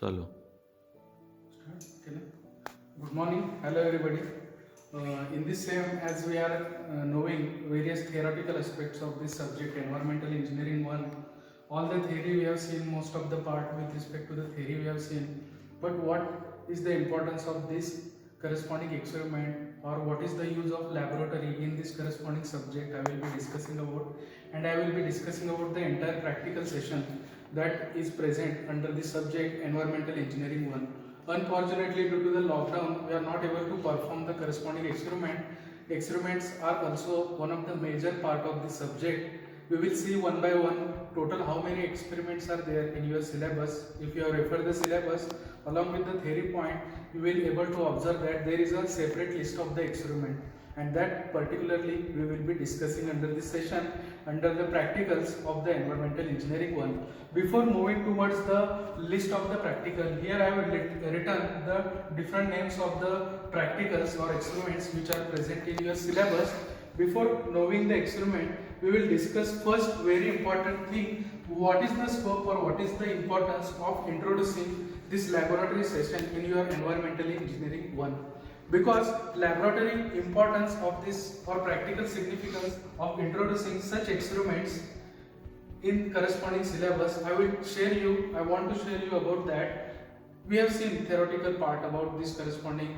चलो. Okay. Good morning. Hello, everybody. In this same, as we are knowing various theoretical aspects of this subject, environmental engineering one, all the theory we have seen, most of the part with respect to the theory we have seen. But what is the importance of this corresponding experiment, or what is the use of laboratory in this corresponding subject? I will be discussing about, and I will be discussing about the entire practical session that is present under this subject, environmental engineering one. Unfortunately, due to the lockdown, we are not able to perform the corresponding experiment. Experiments are also one of the major part of this subject. We will see one by one total how many experiments are there in your syllabus. If you have referred the syllabus along with the theory point, you will able to observe that there is a separate list of the experiment, and that particularly we will be discussing under this session under the practicals of the environmental engineering one. Before moving towards the list of the practical, here I have written the different names of the practicals or experiments which are present in your syllabus. Before knowing the experiment, we will discuss first very important thing, what is the scope or what is the importance of introducing this laboratory session in your environmental engineering one. Because laboratory importance of this or practical significance of introducing such experiments in corresponding syllabus, I want to share you about that. We have seen theoretical part about this corresponding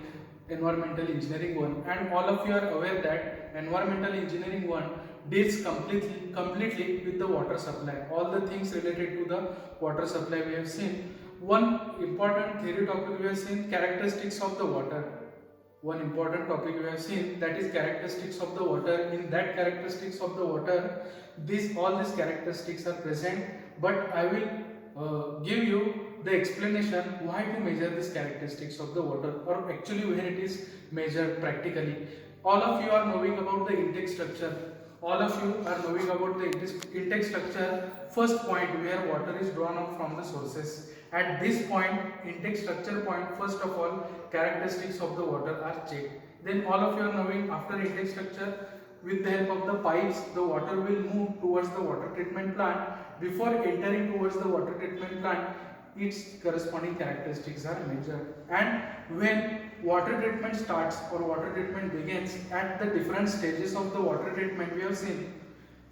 environmental engineering one, and all of you are aware that environmental engineering one deals completely with the water supply. All the things related to the water supply we have seen. One important theory topic we have seen, characteristics of the water. One important topic we have seen, that is characteristics of the water. In that characteristics of the water, all these characteristics are present, but I will give you the explanation why to measure these characteristics of the water, or actually where it is measured practically. All of you are knowing about the intake structure. All of you are knowing about the intake structure. First point where water is drawn out from the sources. At this point, intake structure point, first of all, characteristics of the water are checked. Then all of you are knowing after intake structure, with the help of the pipes, the water will move towards the water treatment plant. Before entering towards the water treatment plant, its corresponding characteristics are measured. And when water treatment starts or water treatment begins, at the different stages of the water treatment, we have seen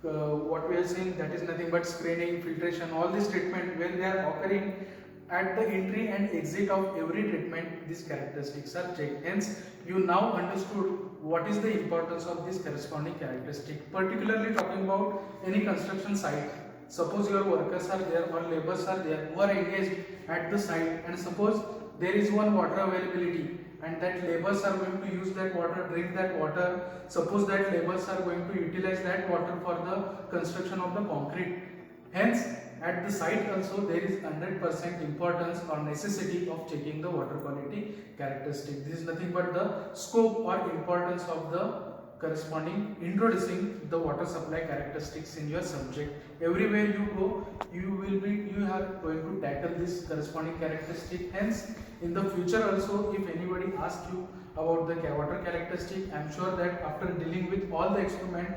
what we have seen, that is nothing but screening, filtration, all these treatment, when they are occurring, at the entry and exit of every treatment, these characteristics are checked. Hence, you now understood what is the importance of this corresponding characteristic. Particularly talking about any construction site. Suppose your workers are there or laborers are there who are engaged at the site, and suppose there is one water availability, and that laborers are going to use that water, drink that water. Suppose that laborers are going to utilize that water for the construction of the concrete. Hence, at the site also there is 100% importance or necessity of checking the water quality characteristic. This is nothing but the scope or importance of the corresponding introducing the water supply characteristics in your subject. Everywhere you go, you are going to tackle this corresponding characteristic. Hence, in the future also, if anybody asks you about the water characteristic, I am sure that after dealing with all the experiment,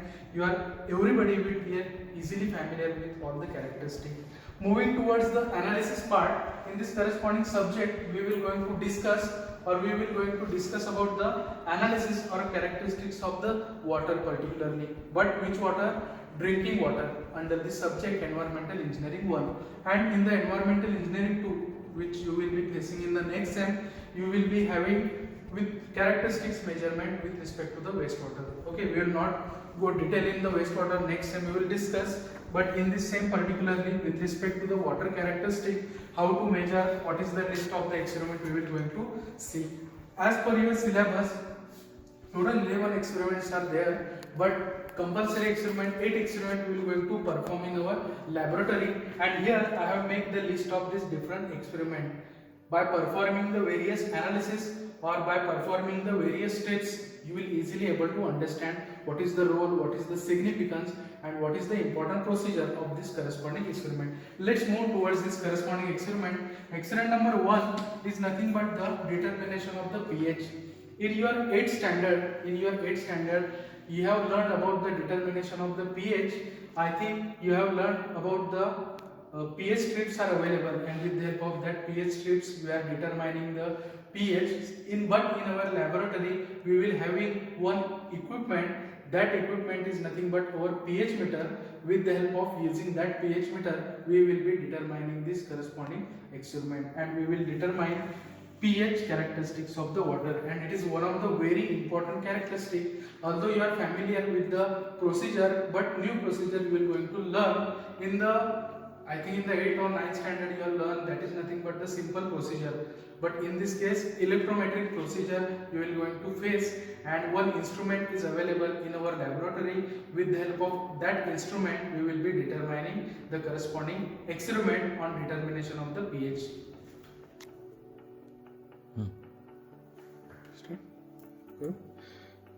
everybody will be easily familiar with all the characteristics. Moving towards the analysis part, in this corresponding subject, we will going to discuss about the analysis or characteristics of the water particularly. But which water? Drinking water under this subject, environmental engineering 1. And in the environmental engineering 2, which you will be facing in the next sem, you will be having with characteristics measurement with respect to the wastewater. Okay, we will not go detail in the wastewater, next time we will discuss, but in this same particularly with respect to the water characteristic, how to measure, what is the list of the experiment, we will going to see. As per your syllabus, total 11 experiments are there, but compulsory experiment 8 experiment we will going to perform in our laboratory, and here I have made the list of this different experiment. By performing the various analysis or by performing the various steps, you will easily able to understand what is the role, what is the significance, and what is the important procedure of this corresponding experiment. Let's move towards this corresponding experiment. Experiment number 1 is nothing but the determination of the pH. In your 8th standard, you have learned about the determination of the pH. I think you have learned about the pH strips are available, and with the help of that pH strips we are determining the pH. But in our laboratory we will having one equipment. That equipment is nothing but our pH meter. With the help of using that pH meter we will be determining this corresponding experiment, and we will determine pH characteristics of the water, and it is one of the very important characteristic. Although you are familiar with the procedure, but new procedure you will going to learn in the, I think in the 8th or 9th standard you will learn, that is nothing but the simple procedure. But in this case electrometric procedure you will going to face, and one instrument is available in our laboratory. With the help of that instrument we will be determining the corresponding experiment on determination of the pH.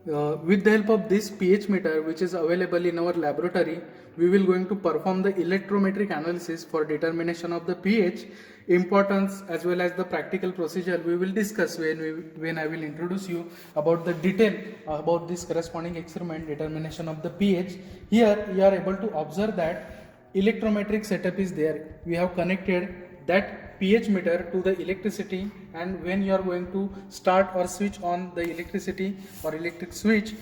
With the help of this pH meter which is available in our laboratory, we will going to perform the electrometric analysis for determination of the pH. Importance as well as the practical procedure we will discuss when I will introduce you about the detail about this corresponding experiment determination of the pH. Here you are able to observe that electrometric setup is there. We have connected that pH meter to the electricity, and when you are going to start or switch on the electricity or electric switch,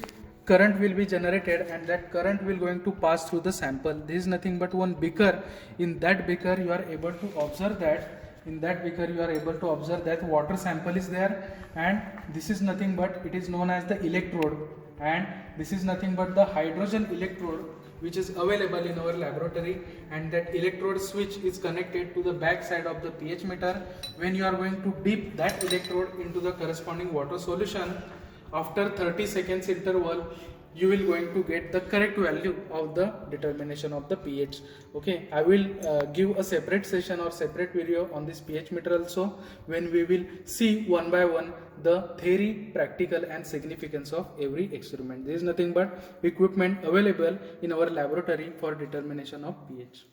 current will be generated, and that current will going to pass through the sample. This is nothing but one beaker. In that beaker you are able to observe that water sample is there, and this is nothing but it is known as the electrode, and this is nothing but the hydrogen electrode which is available in our laboratory, and that electrode switch is connected to the back side of the pH meter. When you are going to dip that electrode into the corresponding water solution, after 30 seconds interval you will going to get the correct value of the determination of the pH. Okay, I will give a separate session or separate video on this pH meter also, when we will see one by one the theory, practical and significance of every experiment. There is nothing but equipment available in our laboratory for determination of pH.